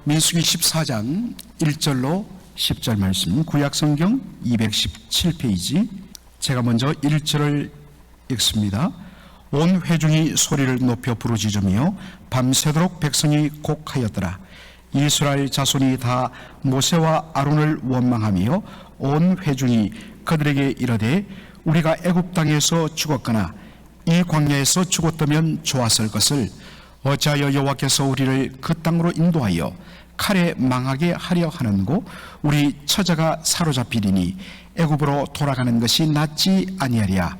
민수기 14장 1절로 10절 말씀, 구약성경 217페이지. 제가 먼저 1절을 읽습니다. 온 회중이 소리를 높여 부르짖으며 밤새도록 백성이 곡하였더라. 이스라엘 자손이 다 모세와 아론을 원망하며 온 회중이 그들에게 이르되 우리가 애굽 땅에서 죽었거나 이 광야에서 죽었다면 좋았을 것을 어찌하여 여호와께서 우리를 그 땅으로 인도하여 칼에 망하게 하려 하는고 우리 처자가 사로잡히리니 애굽으로 돌아가는 것이 낫지 아니하랴.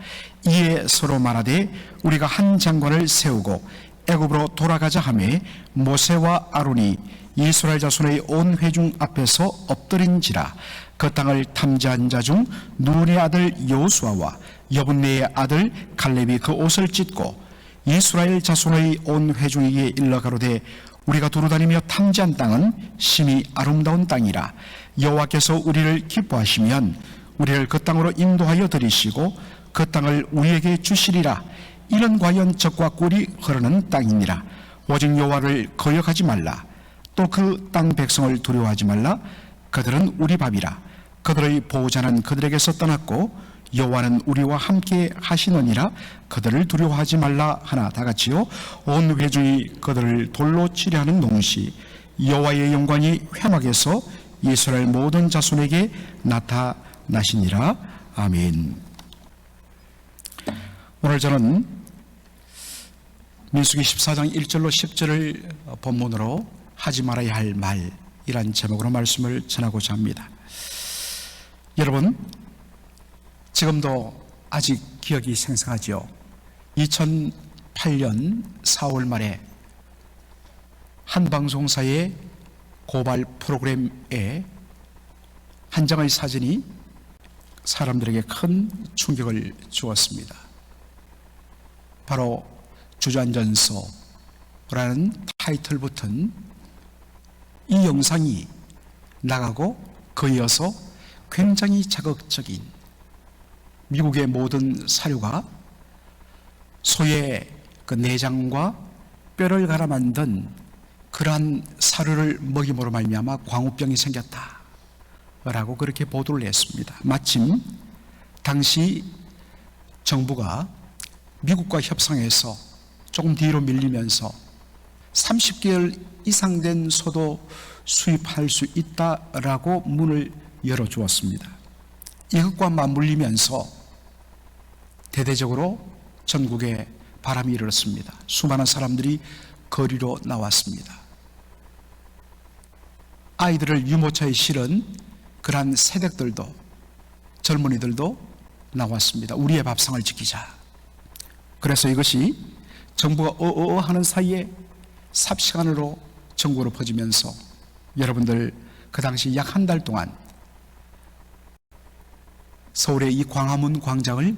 이에 서로 말하되 우리가 한 장관을 세우고 애굽으로 돌아가자 하매 모세와 아론이 이스라엘 자손의 온 회중 앞에서 엎드린지라. 그 땅을 탐지한 자 중 눈의 아들 여호수아와 여분네의 아들 갈렙이 그 옷을 찢고 이스라엘 자손의 온 회중에게 일러 가로되 우리가 두루다니며 탐지한 땅은 심히 아름다운 땅이라. 여호와께서 우리를 기뻐하시면 우리를 그 땅으로 인도하여 들이시고 그 땅을 우리에게 주시리라. 이는 과연 젖과 꿀이 흐르는 땅이니라. 오직 여호와를 거역하지 말라. 또 그 땅 백성을 두려워하지 말라. 그들은 우리 밥이라. 그들의 보호자는 그들에게서 떠났고 여호와는 우리와 함께 하시느니라. 그들을 두려워하지 말라 하나. 다같이요. 온 회중이 그들을 돌로 치려 하는 동시 여호와의 영광이 회막에서 이스라엘 모든 자손에게 나타나시니라. 아멘. 오늘 저는 민수기 14장 1절로 10절을 본문으로 하지 말아야 할 말이란 제목으로 말씀을 전하고자 합니다. 여러분, 지금도 아직 기억이 생생하죠. 2008년 4월 말에 한 방송사의 고발 프로그램에 한 장의 사진이 사람들에게 큰 충격을 주었습니다. 바로 주전전서라는 타이틀 붙은 이 영상이 나가고 그에 이어서 굉장히 자극적인 미국의 모든 사료가 소의 그 내장과 뼈를 갈아 만든 그러한 사료를 먹임으로 말미암아 광우병이 생겼다라고 그렇게 보도를 했습니다. 마침 당시 정부가 미국과 협상해서 조금 뒤로 밀리면서 30개월 이상 된 소도 수입할 수 있다라고 문을 열어주었습니다. 이것과 맞물리면서 대대적으로 전국에 바람이 일었습니다. 수많은 사람들이 거리로 나왔습니다. 아이들을 유모차에 실은 그러한 새댁들도 젊은이들도 나왔습니다. 우리의 밥상을 지키자. 그래서 이것이 정부가 하는 사이에 삽시간으로 전국으로 퍼지면서 여러분들 그 당시 약 한 달 동안 서울의 이 광화문 광장을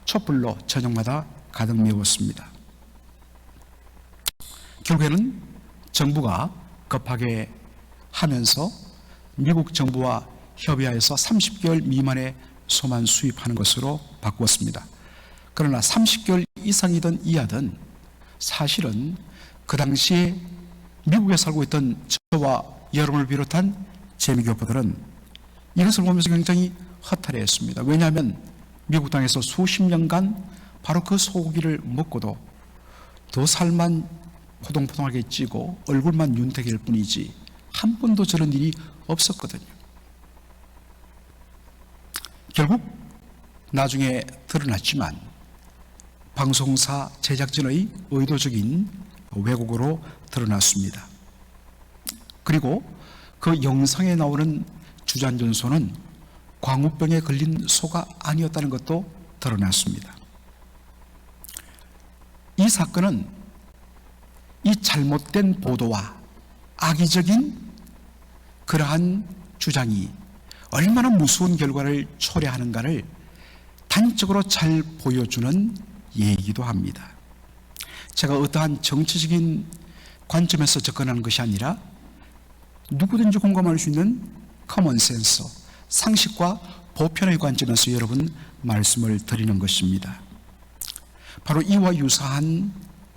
촛불로 저녁마다 가득 메웠습니다. 결국에는 정부가 급하게 하면서 미국 정부와 협의하여서 30개월 미만의 소만 수입하는 것으로 바꾸었습니다. 그러나 30개월 이상이든 이하든 사실은 그 당시에 미국에 살고 있던 저와 여러분을 비롯한 재미교포들은 이것을 보면서 굉장히 허탈해했습니다. 왜냐하면 미국 땅에서 수십 년간 바로 그 소고기를 먹고도 더 살만 포동포동하게 찌고 얼굴만 윤택일 뿐이지 한 번도 저런 일이 없었거든요. 결국 나중에 드러났지만 방송사 제작진의 의도적인 왜곡으로 드러났습니다. 그리고 그 영상에 나오는 주전전소는 광우병에 걸린 소가 아니었다는 것도 드러났습니다. 이 사건은 이 잘못된 보도와 악의적인 그러한 주장이 얼마나 무서운 결과를 초래하는가를 단적으로 잘 보여주는 예이기도 합니다. 제가 어떠한 정치적인 관점에서 접근하는 것이 아니라 누구든지 공감할 수 있는 커먼센스, 상식과 보편의 관점에서 여러분 말씀을 드리는 것입니다. 바로 이와 유사한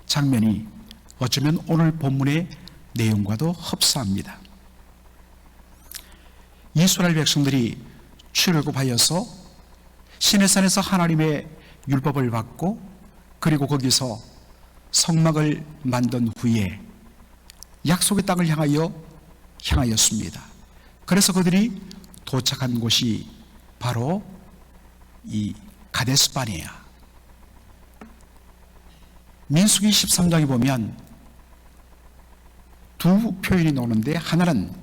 장면이 어쩌면 오늘 본문의 내용과도 흡사합니다. 이스라엘 백성들이 출애굽하여서 시내산에서 하나님의 율법을 받고 그리고 거기서 성막을 만든 후에 약속의 땅을 향하였습니다. 그래서 그들이 도착한 곳이 바로 이 가데스 바네아. 민수기 13장에 보면 두 표현이 나오는데, 하나는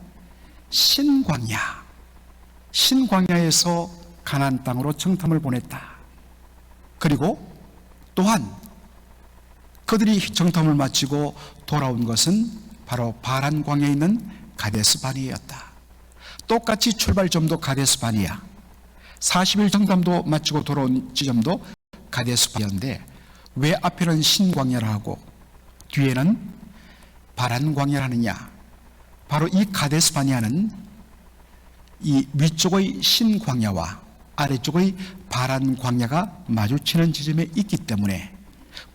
신광야에서 가나안 땅으로 정탐을 보냈다. 그리고 또한 그들이 정탐을 마치고 돌아온 것은 바로 바란 광야에 있는 가데스 바네아였다. 똑같이 출발점도 가데스 바네아, 40일 정탐도 마치고 돌아온 지점도 가데스 바네아인데, 왜 앞에는 신광야라 하고 뒤에는 바란 광야를 하느냐? 바로 이 가데스 바네아는 이 위쪽의 신광야와 아래쪽의 바란 광야가 마주치는 지점에 있기 때문에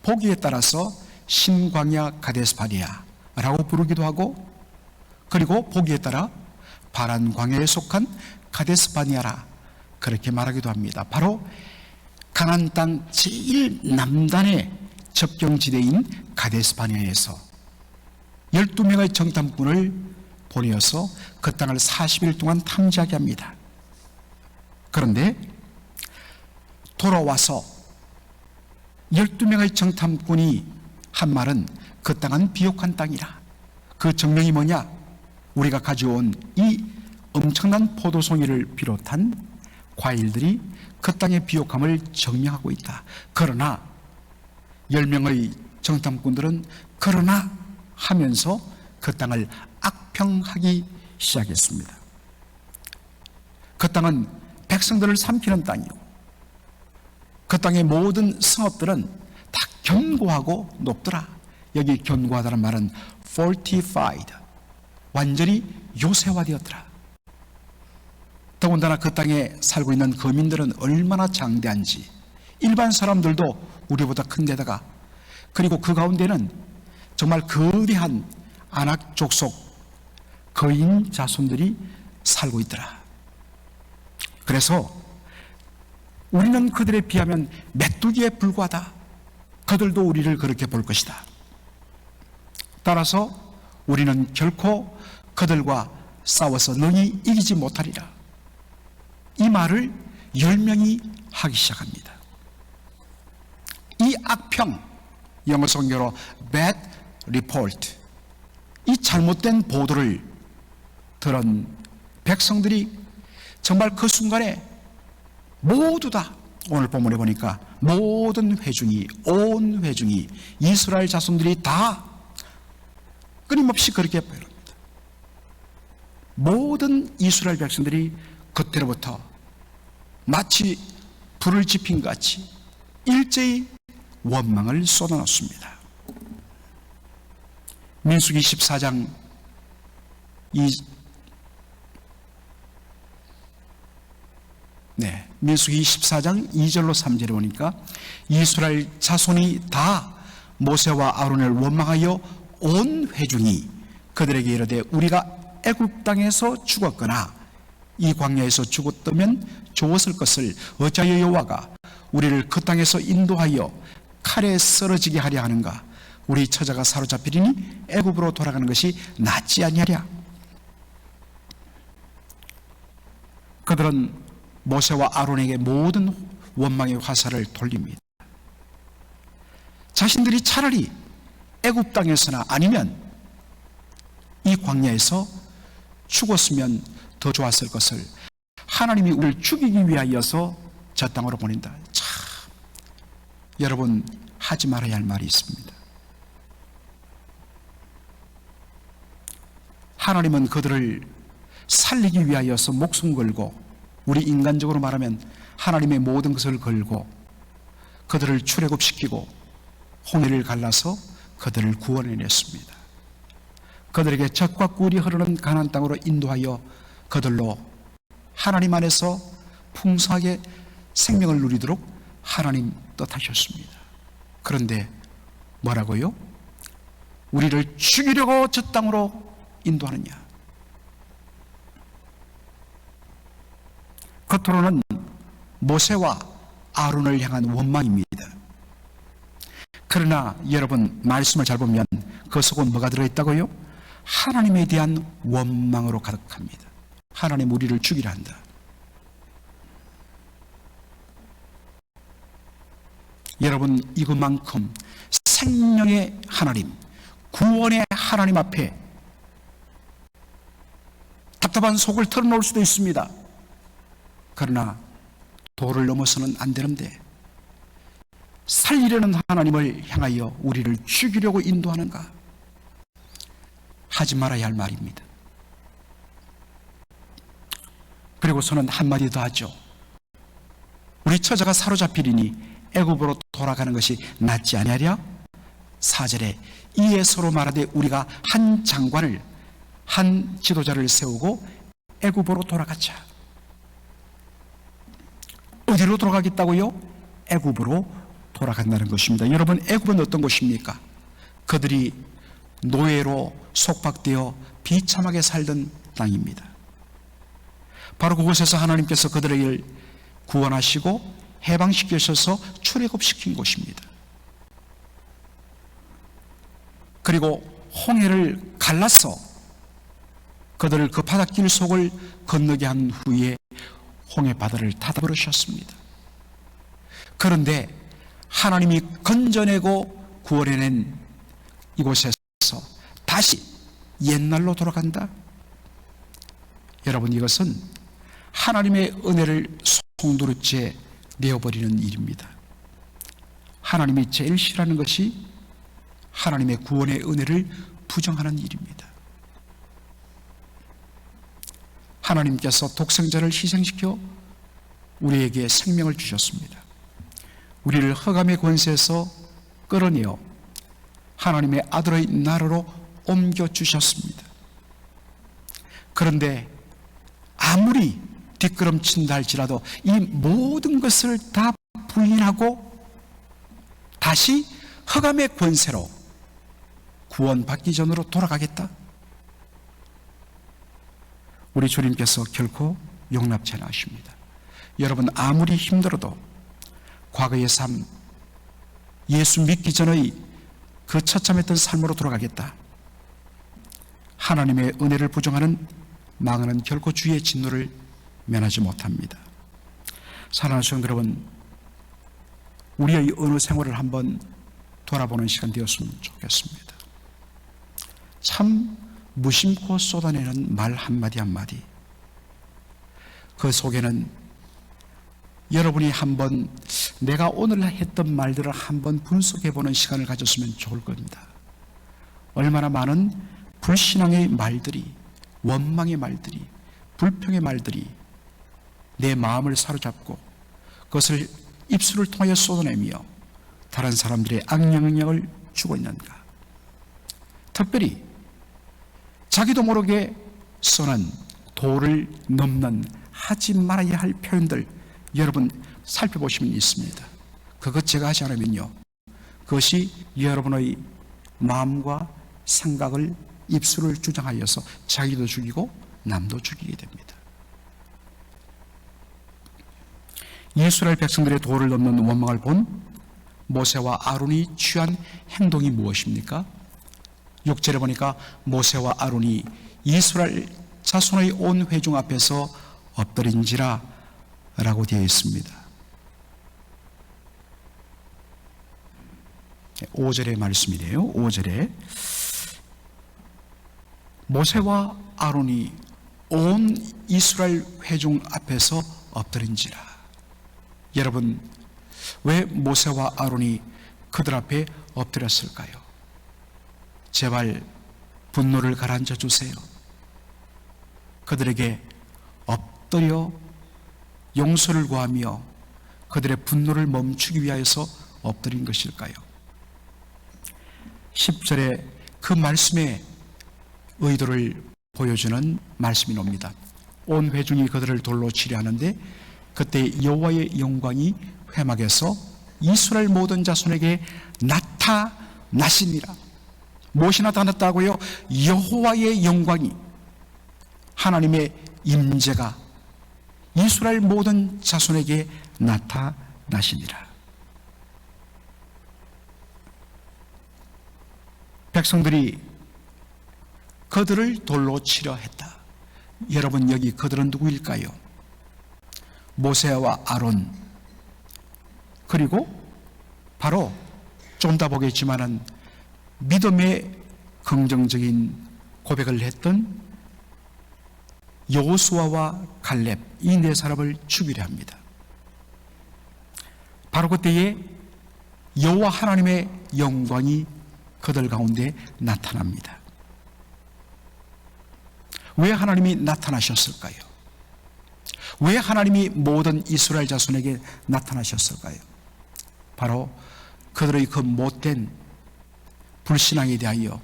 보기에 따라서 신광야 가데스 바네아라고 부르기도 하고, 그리고 보기에 따라 바란 광야에 속한 가데스 바네아라 그렇게 말하기도 합니다. 바로 가나안 땅 제일 남단의 접경지대인 가데스 바네아에서 12명의 정탐꾼을 보내어서 그 땅을 40일 동안 탐지하게 합니다. 그런데 돌아와서 12명의 정탐꾼이 한 말은 그 땅은 비옥한 땅이라. 그 정명이 뭐냐? 우리가 가져온 이 엄청난 포도송이를 비롯한 과일들이 그 땅의 비옥함을 증명하고 있다. 그러나 10명의 정탐꾼들은 그러나 하면서 그 땅을 악평하기 시작했습니다. 그 땅은 백성들을 삼키는 땅이고 그 땅의 모든 성읍들은 다 견고하고 높더라. 여기 견고하다는 말은 fortified, 완전히 요새화되었더라. 더군다나 그 땅에 살고 있는 거민들은 얼마나 장대한지, 일반 사람들도 우리보다 큰 데다가, 그리고 그 가운데는 정말 거대한 아낙 족속 거인 자손들이 살고 있더라. 그래서 우리는 그들에 비하면 메뚜기에 불과하다. 그들도 우리를 그렇게 볼 것이다. 따라서 우리는 결코 그들과 싸워서 능히 이기지 못하리라. 이 말을 10명이 하기 시작합니다. 이 악평, 영어 성경으로 bad report, 이 잘못된 보도를 들은 백성들이 정말 그 순간에 모두 다, 오늘 본문에 보니까 모든 회중이, 온 회중이, 이스라엘 자손들이 다 끊임없이 그렇게 표현합니다. 모든 이스라엘 백성들이 그때로부터 마치 불을 지핀 같이 일제히 원망을 쏟아놓습니다. 민수기 14장 민수기 14장 2절로 3절에 보니까 이스라엘 자손이 다 모세와 아론을 원망하여 온 회중이 그들에게 이르되 우리가 애굽 땅에서 죽었거나 이 광야에서 죽었다면 좋았을 것을 어찌하여 여호와가 우리를 그 땅에서 인도하여 칼에 쓰러지게 하려 하는가? 우리 처자가 사로잡히리니 애굽으로 돌아가는 것이 낫지 아니하랴. 그들은 모세와 아론에게 모든 원망의 화살을 돌립니다. 자신들이 차라리 애굽 땅에서나 아니면 이 광야에서 죽었으면 더 좋았을 것을 하나님이 우리를 죽이기 위하여서 저 땅으로 보낸다. 참, 여러분 하지 말아야 할 말이 있습니다. 하나님은 그들을 살리기 위하여서 목숨 걸고, 우리 인간적으로 말하면 하나님의 모든 것을 걸고 그들을 출애굽시키고 홍해를 갈라서 그들을 구원해냈습니다. 그들에게 젖과 꿀이 흐르는 가나안 땅으로 인도하여 그들로 하나님 안에서 풍성하게 생명을 누리도록 하나님 뜻하셨습니다. 그런데 뭐라고요? 우리를 죽이려고 저 땅으로 인도하느냐? 겉으로는 모세와 아론을 향한 원망입니다. 그러나 여러분, 말씀을 잘 보면 그 속은 뭐가 들어있다고요? 하나님에 대한 원망으로 가득합니다. 하나님 우리를 죽이려 한다. 여러분, 이것만큼 생명의 하나님, 구원의 하나님 앞에 답답한 속을 털어놓을 수도 있습니다. 그러나 도를 넘어서는 안 되는데 살리려는 하나님을 향하여 우리를 죽이려고 인도하는가? 하지 말아야 할 말입니다. 그리고서는 한마디 더 하죠. 우리 처자가 사로잡히리니 애굽으로 돌아가는 것이 낫지 아니하랴? 4절에 이에 서로 말하되 우리가 한 장관을, 한 지도자를 세우고 애굽으로 돌아가자. 어디로 돌아가겠다고요? 애굽으로 돌아간다는 것입니다. 여러분, 애굽은 어떤 곳입니까? 그들이 노예로 속박되어 비참하게 살던 땅입니다. 바로 그곳에서 하나님께서 그들을 구원하시고 해방시키셔서 출애굽시킨 곳입니다. 그리고 홍해를 갈라서 그들을 그 바닷길 속을 건너게 한 후에 홍해 바다를 닫아버리셨습니다. 그런데 하나님이 건져내고 구원해낸 이곳에서 다시 옛날로 돌아간다? 여러분, 이것은 하나님의 은혜를 송두리째 내어버리는 일입니다. 하나님이 제일 싫어하는 것이 하나님의 구원의 은혜를 부정하는 일입니다. 하나님께서 독생자를 희생시켜 우리에게 생명을 주셨습니다. 우리를 흑암의 권세에서 끌어내어 하나님의 아들의 나라로 옮겨주셨습니다. 그런데 아무리 뒷걸음친다 할지라도 이 모든 것을 다 부인하고 다시 흑암의 권세로 구원받기 전으로 돌아가겠다? 우리 주님께서 결코 용납치 않으십니다. 여러분, 아무리 힘들어도 과거의 삶, 예수 믿기 전의 그 처참했던 삶으로 돌아가겠다. 하나님의 은혜를 부정하는 망언은 결코 주의 진노를 면하지 못합니다. 사랑하는 성도 여러분, 우리의 어느 생활을 한번 돌아보는 시간 되었으면 좋겠습니다. 참 무심코 쏟아내는 말 한마디 한마디, 그 속에는 여러분이 한번 내가 오늘 했던 말들을 한번 분석해보는 시간을 가졌으면 좋을 겁니다. 얼마나 많은 불신앙의 말들이, 원망의 말들이, 불평의 말들이 내 마음을 사로잡고 그것을 입술을 통하여 쏟아내며 다른 사람들의 악영향을 주고 있는가? 특별히 자기도 모르게 써는 도를 넘는 하지 말아야 할 표현들, 여러분 살펴보시면 있습니다. 그것 제가 하지 않으면요, 그것이 여러분의 마음과 생각을, 입술을 주장하여서 자기도 죽이고 남도 죽이게 됩니다. 이스라엘 백성들의 도를 넘는 원망을 본 모세와 아론이 취한 행동이 무엇입니까? 6절에 보니까 모세와 아론이 이스라엘 자손의 온 회중 앞에서 엎드린지라 라고 되어 있습니다. 5절의 말씀이래요. 5절에 모세와 아론이 온 이스라엘 회중 앞에서 엎드린지라. 여러분, 왜 모세와 아론이 그들 앞에 엎드렸을까요? 제발 분노를 가라앉혀 주세요. 그들에게 엎드려 용서를 구하며 그들의 분노를 멈추기 위하여서 엎드린 것일까요? 10절에 그 말씀의 의도를 보여주는 말씀이 옵니다. 온 회중이 그들을 돌로 치려 하는데 그때 여호와의 영광이 회막에서 이스라엘 모든 자손에게 나타나시니라. 무엇이 나타났다고요? 여호와의 영광이, 하나님의 임재가 이스라엘 모든 자손에게 나타나시니라. 백성들이 그들을 돌로 치려 했다. 여러분, 여기 그들은 누구일까요? 모세와 아론, 그리고 바로 좀 더 보겠지만은 믿음의 긍정적인 고백을 했던 여호수아와 갈렙, 이 네 사람을 죽이려 합니다. 바로 그때에 여호와 하나님의 영광이 그들 가운데 나타납니다. 왜 하나님이 나타나셨을까요? 왜 하나님이 모든 이스라엘 자손에게 나타나셨을까요? 바로 그들의 그 못된 불신앙에 대하여,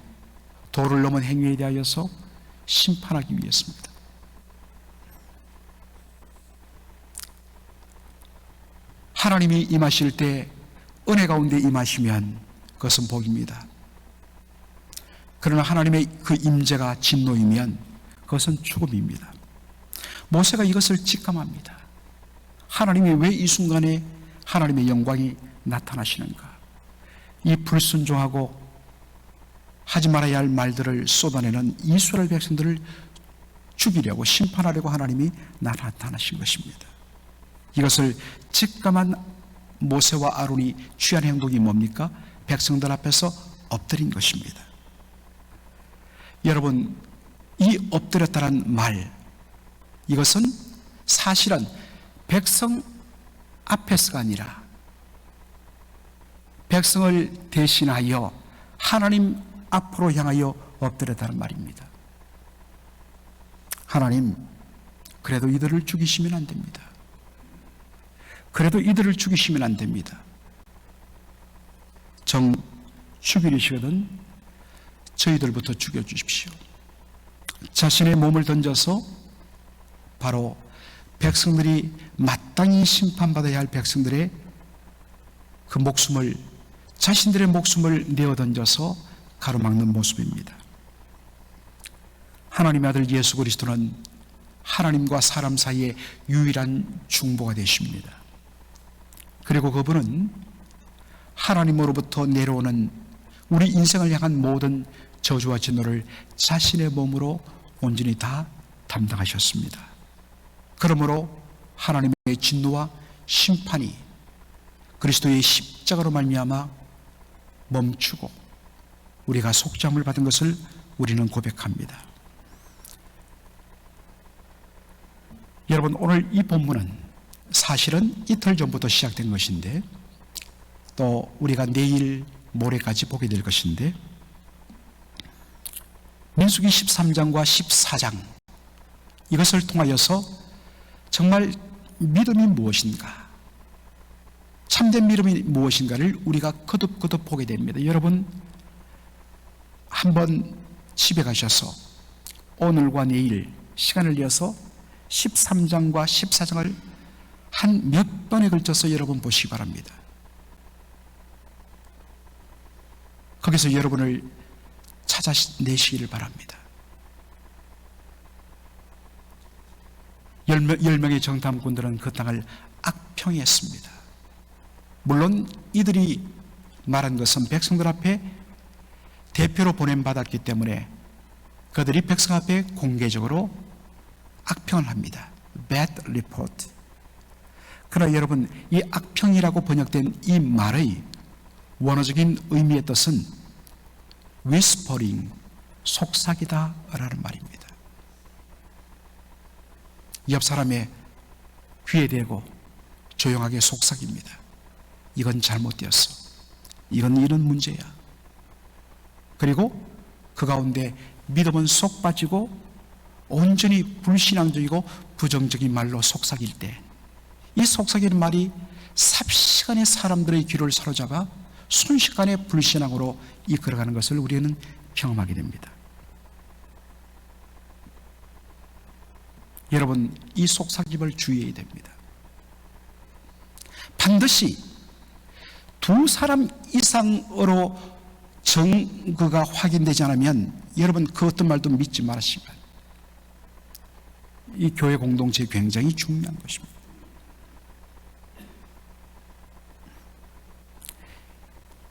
도를 넘은 행위에 대하여서 심판하기 위해서입니다. 하나님이 임하실 때 은혜 가운데 임하시면 그것은 복입니다. 그러나 하나님의 그 임재가 진노이면 그것은 죽음입니다. 모세가 이것을 직감합니다. 하나님이 왜 이 순간에 하나님의 영광이 나타나시는가? 이 불순종하고 하지 말아야 할 말들을 쏟아내는 이스라엘 백성들을 죽이려고, 심판하려고 하나님이 나타나신 것입니다. 이것을 직감한 모세와 아론이 취한 행동이 뭡니까? 백성들 앞에서 엎드린 것입니다. 여러분, 이 엎드렸다는 말, 이것은 사실은 백성 앞에서가 아니라 백성을 대신하여 하나님 앞으로 향하여 엎드렸다는 말입니다. 하나님, 그래도 이들을 죽이시면 안 됩니다. 그래도 이들을 죽이시면 안 됩니다. 정 죽이시거든 저희들부터 죽여주십시오. 자신의 몸을 던져서 바로 백성들이 마땅히 심판받아야 할 백성들의 그 목숨을, 자신들의 목숨을 내어 던져서 가로막는 모습입니다. 하나님의 아들 예수 그리스도는 하나님과 사람 사이의 유일한 중보가 되십니다. 그리고 그분은 하나님으로부터 내려오는 우리 인생을 향한 모든 저주와 진노를 자신의 몸으로 온전히 다 담당하셨습니다. 그러므로 하나님의 진노와 심판이 그리스도의 십자가로 말미암아 멈추고 우리가 속죄함을 받은 것을 우리는 고백합니다. 여러분, 오늘 이 본문은 사실은 이틀 전부터 시작된 것인데 또 우리가 내일 모레까지 보게 될 것인데, 민수기 13장과 14장, 이것을 통하여서 정말 믿음이 무엇인가, 참된 믿음이 무엇인가를 우리가 거듭거듭 보게 됩니다. 여러분, 한번 집에 가셔서 오늘과 내일 시간을 내어서 13장과 14장을 한 몇 번에 걸쳐서 여러분 보시기 바랍니다. 거기서 여러분을 찾아내시기를 바랍니다. 10명의 정탐꾼들은 그 땅을 악평했습니다. 물론 이들이 말한 것은 백성들 앞에 대표로 보냄받았기 때문에 그들이 백성 앞에 공개적으로 악평을 합니다. Bad report. 그러나 여러분, 이 악평이라고 번역된 이 말의 원어적인 의미의 뜻은 whispering, 속삭이다 라는 말입니다. 옆 사람의 귀에 대고 조용하게 속삭입니다. 이건 잘못되었어. 이건 이런 문제야. 그리고 그 가운데 믿음은 쏙 빠지고 온전히 불신앙적이고 부정적인 말로 속삭일 때, 이 속삭이는 말이 삽시간에 사람들의 귀를 사로잡아 순식간에 불신앙으로 이끌어가는 것을 우리는 경험하게 됩니다. 여러분, 이 속삭임을 주의해야 됩니다. 반드시 두 사람 이상으로 증거가 확인되지 않으면 여러분 그 어떤 말도 믿지 마시기 바랍니다. 이 교회 공동체에 굉장히 중요한 것입니다.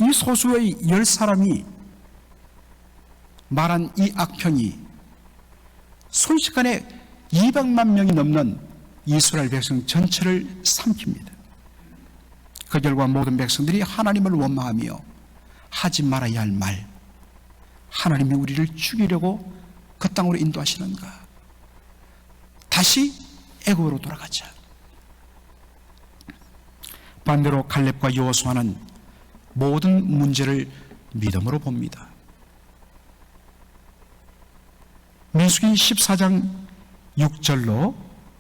이 소수의 10사람이 말한 이 악평이 순식간에 200만 명이 넘는 이스라엘 백성 전체를 삼킵니다. 그 결과 모든 백성들이 하나님을 원망하며 하지 말아야 할 말, 하나님이 우리를 죽이려고 그 땅으로 인도하시는가? 다시 애굽으로 돌아가자. 반대로 갈렙과 여호수아는 모든 문제를 믿음으로 봅니다. 민수기 14장 6절로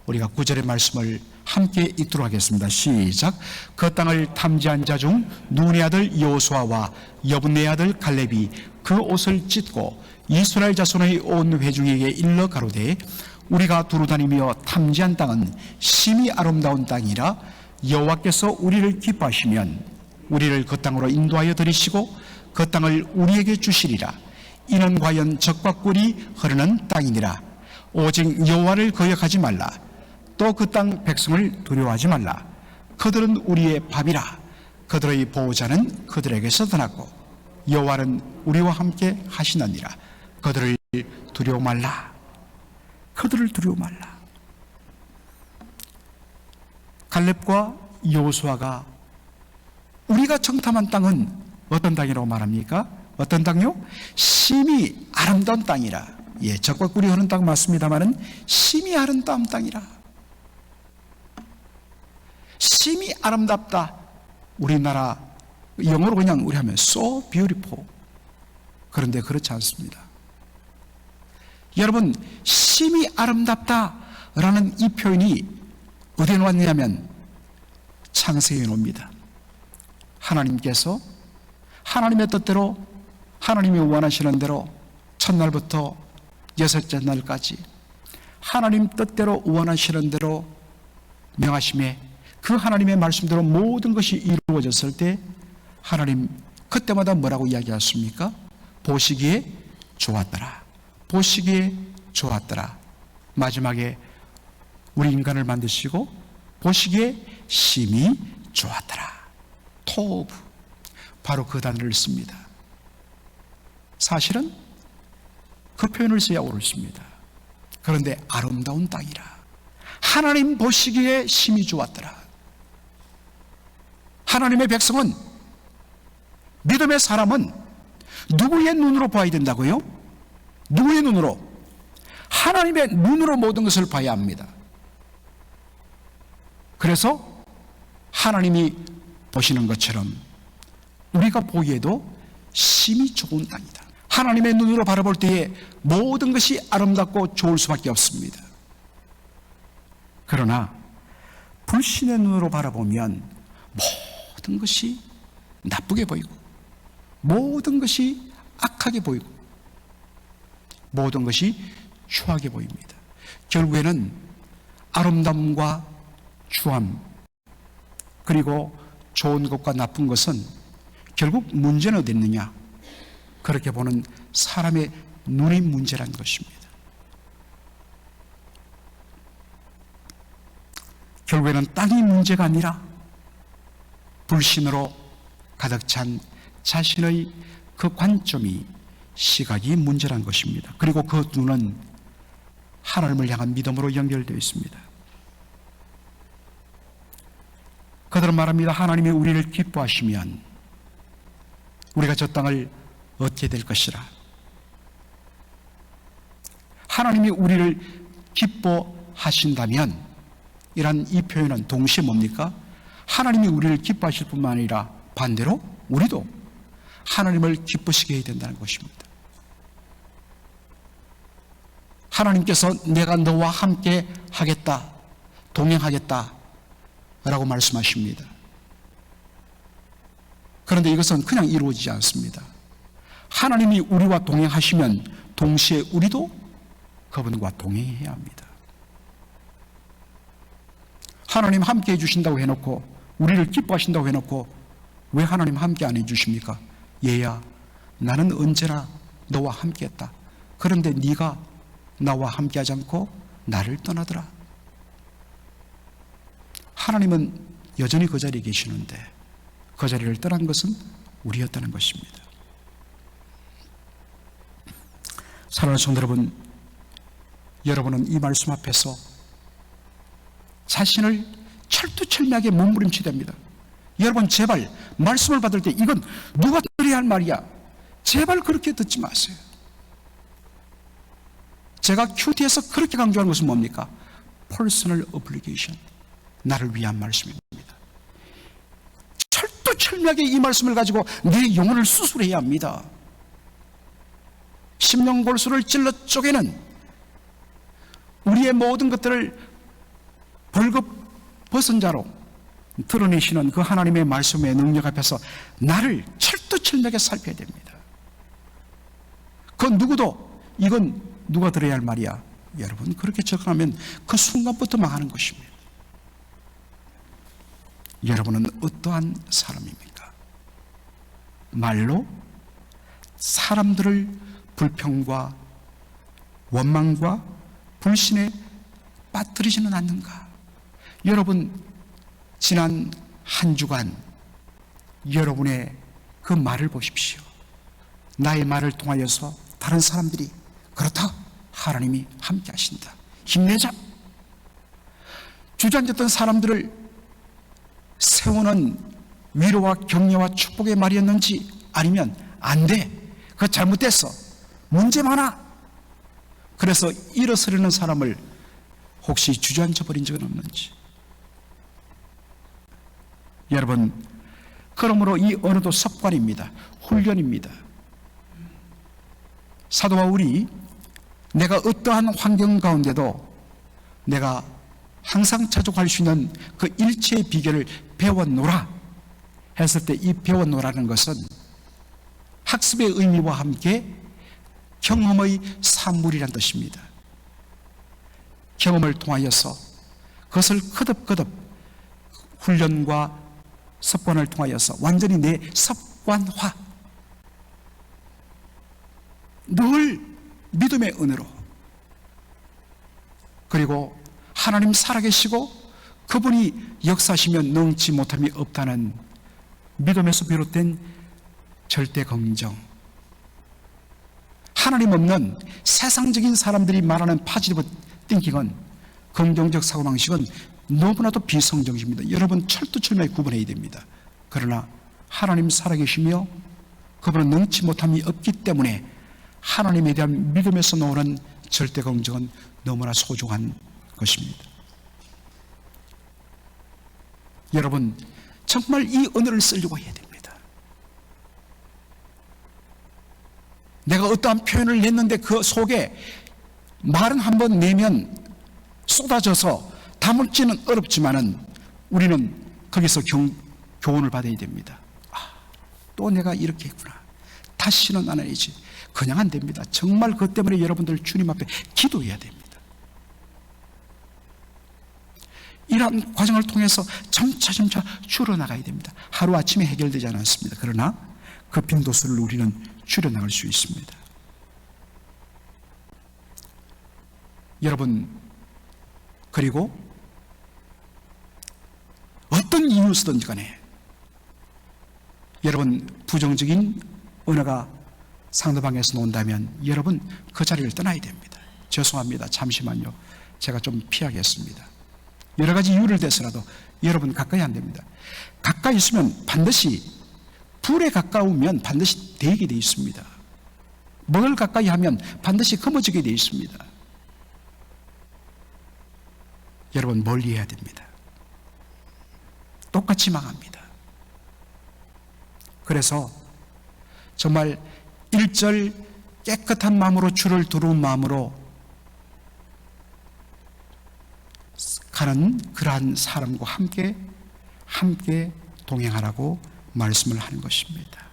우리가 9절의 말씀을 함께 읽도록 하겠습니다. 시작. 그 땅을 탐지한 자 중 눈의 아들 여호수아와 여분의 아들 갈렙이 그 옷을 찢고 이스라엘 자손의 온 회중에게 일러 가로되 우리가 두루다니며 탐지한 땅은 심히 아름다운 땅이라 여호와께서 우리를 기뻐하시면 우리를 그 땅으로 인도하여 들이시고 그 땅을 우리에게 주시리라. 이는 과연 적과 꿀이 흐르는 땅이니라. 오직 여호와를 거역하지 말라. 또 그 땅 백성을 두려워하지 말라. 그들은 우리의 밥이라. 그들의 보호자는 그들에게서 떠났고 여호와는 우리와 함께 하시느니라. 그들을 두려워 말라. 그들을 두려워 말라. 갈렙과 여호수아가 우리가 정탐한 땅은 어떤 땅이라고 말합니까? 어떤 땅이요? 심히 아름다운 땅이라. 예, 적과 꿀이 흐르는 땅 맞습니다만은 심히 아름다운 땅이라. 심히 아름답다. 우리나라 영어로 그냥 우리 하면 so beautiful. 그런데 그렇지 않습니다. 여러분, 심히 아름답다라는 이 표현이 어디에 나왔냐면 창세기에 나옵니다. 하나님께서 하나님의 뜻대로 하나님이 원하시는 대로 첫날부터 여섯째 날까지 하나님 뜻대로 원하시는 대로 명하심에 그 하나님의 말씀대로 모든 것이 이루어졌을 때 하나님 그때마다 뭐라고 이야기하십니까? 보시기에 좋았더라. 보시기에 좋았더라. 마지막에 우리 인간을 만드시고 보시기에 심히 좋았더라. 토브, 바로 그 단어를 씁니다. 사실은 그 표현을 써야 옳습니다. 그런데 아름다운 땅이라. 하나님 보시기에 심히 좋았더라. 하나님의 백성은, 믿음의 사람은 누구의 눈으로 봐야 된다고요? 누구의 눈으로? 하나님의 눈으로 모든 것을 봐야 합니다. 그래서 하나님이 보시는 것처럼 우리가 보기에도 심히 좋은 땅이다. 하나님의 눈으로 바라볼 때에 모든 것이 아름답고 좋을 수밖에 없습니다. 그러나 불신의 눈으로 바라보면 모든 것이 나쁘게 보이고 모든 것이 악하게 보이고 모든 것이 추하게 보입니다. 결국에는 아름다움과 추함 그리고 좋은 것과 나쁜 것은 결국 문제는 어디 있느냐? 그렇게 보는 사람의 눈의 문제라는 것입니다. 결국에는 땅이 문제가 아니라 불신으로 가득 찬 자신의 그 관점이, 시각이 문제라는 것입니다. 그리고 그 눈은 하나님을 향한 믿음으로 연결되어 있습니다. 그들은 말합니다. 하나님이 우리를 기뻐하시면 우리가 저 땅을 얻게 될 것이라. 하나님이 우리를 기뻐하신다면, 이란 이 표현은 동시에 뭡니까? 하나님이 우리를 기뻐하실 뿐만 아니라 반대로 우리도 하나님을 기쁘시게 해야 된다는 것입니다. 하나님께서 내가 너와 함께 하겠다, 동행하겠다 라고 말씀하십니다. 그런데 이것은 그냥 이루어지지 않습니다. 하나님이 우리와 동행하시면 동시에 우리도 그분과 동행해야 합니다. 하나님 함께 해주신다고 해놓고, 우리를 기뻐하신다고 해놓고 왜 하나님 함께 안 해주십니까? 얘야, 나는 언제나 너와 함께 했다. 그런데 네가 나와 함께 하지 않고 나를 떠나더라. 하나님은 여전히 그 자리에 계시는데 그 자리를 떠난 것은 우리였다는 것입니다. 사랑하는 성도 여러분, 여러분은 이 말씀 앞에서 자신을 철두철미하게 몸부림치됩니다. 여러분 제발 말씀을 받을 때 이건 누가 들어야 할 말이야, 제발 그렇게 듣지 마세요. 제가 큐티에서 그렇게 강조하는 것은 뭡니까? Personal obligation, 나를 위한 말씀입니다. 철두철미하게 이 말씀을 가지고 내 영혼을 수술해야 합니다. 심령골수를 찔러 쪼개는 우리의 모든 것들을 벌겋 벗은 자로 드러내시는 그 하나님의 말씀의 능력 앞에서 나를 철두철미하게 살펴야 됩니다. 그 누구도 이건 누가 들어야 할 말이야, 여러분 그렇게 접근하면 그 순간부터 망하는 것입니다. 여러분은 어떠한 사람입니까? 말로 사람들을 불평과 원망과 불신에 빠뜨리지는 않는가? 여러분 지난 한 주간 여러분의 그 말을 보십시오. 나의 말을 통하여서 다른 사람들이 그렇다, 하나님이 함께 하신다, 힘내자, 주저앉았던 사람들을 세우는 위로와 격려와 축복의 말이었는지, 아니면 안 돼, 그거 잘못됐어, 문제 많아, 그래서 일어서려는 사람을 혹시 주저앉아 버린 적은 없는지. 여러분, 그러므로 이 언어도 습관입니다. 훈련입니다. 사도 바울이 내가 어떠한 환경 가운데도 내가 항상 자족할 수 있는 그 일체의 비결을 배워노라 했을 때, 이 배워노라는 것은 학습의 의미와 함께 경험의 산물이란 뜻입니다. 경험을 통하여서 그것을 거듭거듭 훈련과 습관을 통하여서 완전히 내 습관화, 늘 믿음의 은혜로, 그리고 하나님 살아계시고 그분이 역사하시면 능치 못함이 없다는 믿음에서 비롯된 절대 긍정, 하나님 없는 세상적인 사람들이 말하는 파지티브 띵킹은, 긍정적 사고방식은 너무나도 비성적입니다. 여러분 철두철미하게 구분해야 됩니다. 그러나 하나님 살아계시며 그분은 능치 못함이 없기 때문에 하나님에 대한 믿음에서 나오는 절대 긍정은 너무나 소중한 것입니다. 여러분 정말 이 언어를 쓰려고 해야 됩니다. 내가 어떠한 표현을 냈는데 그 속에 말은 한번 내면 쏟아져서 담을지는 어렵지만은 우리는 거기서 교훈을 받아야 됩니다. 또 내가 이렇게 했구나, 다시는 안 해야지. 그냥 안 됩니다. 정말 그것 때문에 여러분들 주님 앞에 기도해야 됩니다. 이러한 과정을 통해서 점차 줄여나가야 됩니다. 하루아침에 해결되지 않았습니다. 그러나 그 빈도수를 우리는 줄여나갈 수 있습니다. 여러분, 그리고 어떤 이유였든지 간에 여러분 부정적인 언어가 상대방에서 나온다면 여러분 그 자리를 떠나야 됩니다. 죄송합니다, 잠시만요, 제가 좀 피하겠습니다. 여러 가지 이유를 대서라도 여러분 가까이 안 됩니다. 가까이 있으면 반드시, 불에 가까우면 반드시 데이게 되어 있습니다. 뭘 가까이 하면 반드시 검어지게 되어 있습니다. 여러분 멀리 해야 됩니다. 똑같이 망합니다. 그래서 정말 1절 깨끗한 마음으로 주를 두려운 마음으로 가는 그러한 사람과 함께 동행하라고 말씀을 하는 것입니다.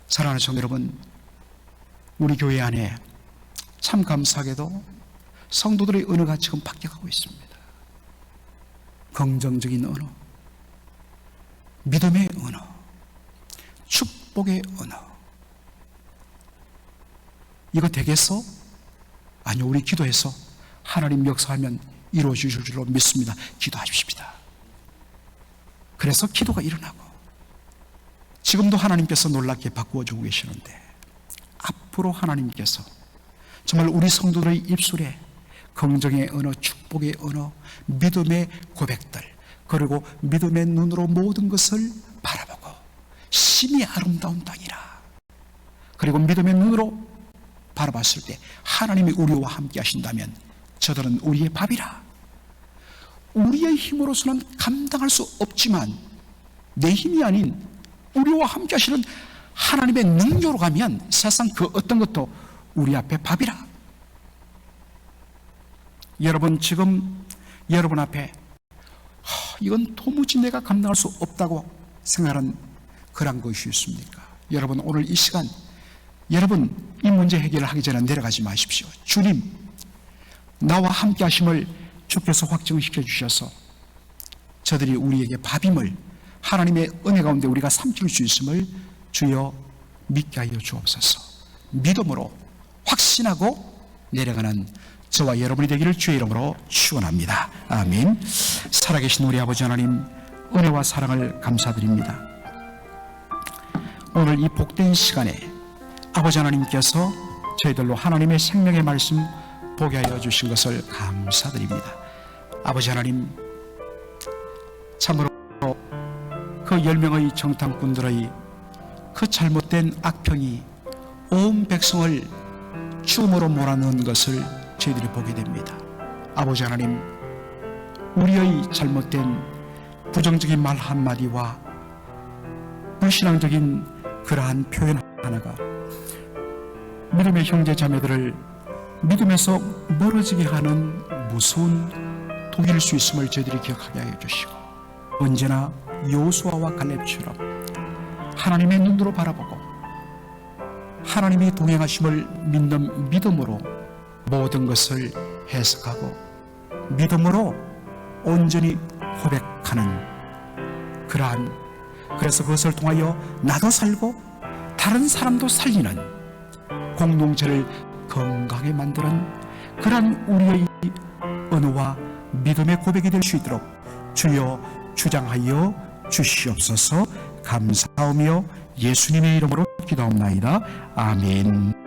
사랑하는 성도 여러분, 우리 교회 안에 참 감사하게도 성도들의 언어가 지금 바뀌어가고 있습니다. 긍정적인 언어, 믿음의 언어, 축복의 언어. 이거 되겠어? 아니요, 우리 기도해서 하나님 역사하면 이루어질 줄로 믿습니다. 기도하십시다. 그래서 기도가 일어나고, 지금도 하나님께서 놀랍게 바꾸어주고 계시는데, 앞으로 하나님께서 정말 우리 성도들의 입술에 긍정의 언어, 축복의 언어, 믿음의 고백들, 그리고 믿음의 눈으로 모든 것을 바라보고 심히 아름다운 땅이라, 그리고 믿음의 눈으로 바라봤을 때 하나님이 우리와 함께 하신다면 저들은 우리의 밥이라. 우리의 힘으로서는 감당할 수 없지만 내 힘이 아닌 우리와 함께 하시는 하나님의 능력으로 가면 세상 그 어떤 것도 우리 앞에 밥이라. 여러분, 지금 여러분 앞에 이건 도무지 내가 감당할 수 없다고 생각하는 그런 것이 있습니까? 여러분, 오늘 이 시간 여러분 이 문제 해결을 하기 전에 내려가지 마십시오. 주님, 나와 함께 하심을 주께서 확증시켜 주셔서 저들이 우리에게 밥임을, 하나님의 은혜 가운데 우리가 삼킬 수 있음을 주여 믿게 하여 주옵소서. 믿음으로 확신하고 내려가는 저와 여러분이 되기를 주의 이름으로 축원합니다. 아멘. 살아계신 우리 아버지 하나님, 은혜와 사랑을 감사드립니다. 오늘 이 복된 시간에 아버지 하나님께서 저희들로 하나님의 생명의 말씀 보게 하여 주신 것을 감사드립니다. 아버지 하나님, 참으로 그 10명의 정탐꾼들의 그 잘못된 악평이 온 백성을 죽음으로 몰아넣은 것을 저희들이 보게 됩니다. 아버지 하나님, 우리의 잘못된 부정적인 말 한마디와 불신앙적인 그러한 표현 하나가 믿음의 형제 자매들을 믿음에서 멀어지게 하는 무서운 독일 수 있음을 저희들이 기억하게 하여 주시고, 언제나 여호수아와 갈렙처럼 하나님의 눈으로 바라보고 하나님이 동행하심을 믿는 믿음으로 모든 것을 해석하고 믿음으로 온전히 고백하는 그러한, 그래서 그것을 통하여 나도 살고 다른 사람도 살리는 공동체를 건강하게 만드는 그러한 우리의 언어와 믿음의 고백이 될 수 있도록 주여 주장하여 주시옵소서. 감사하며 예수님의 이름으로 기도합나이다. 아멘.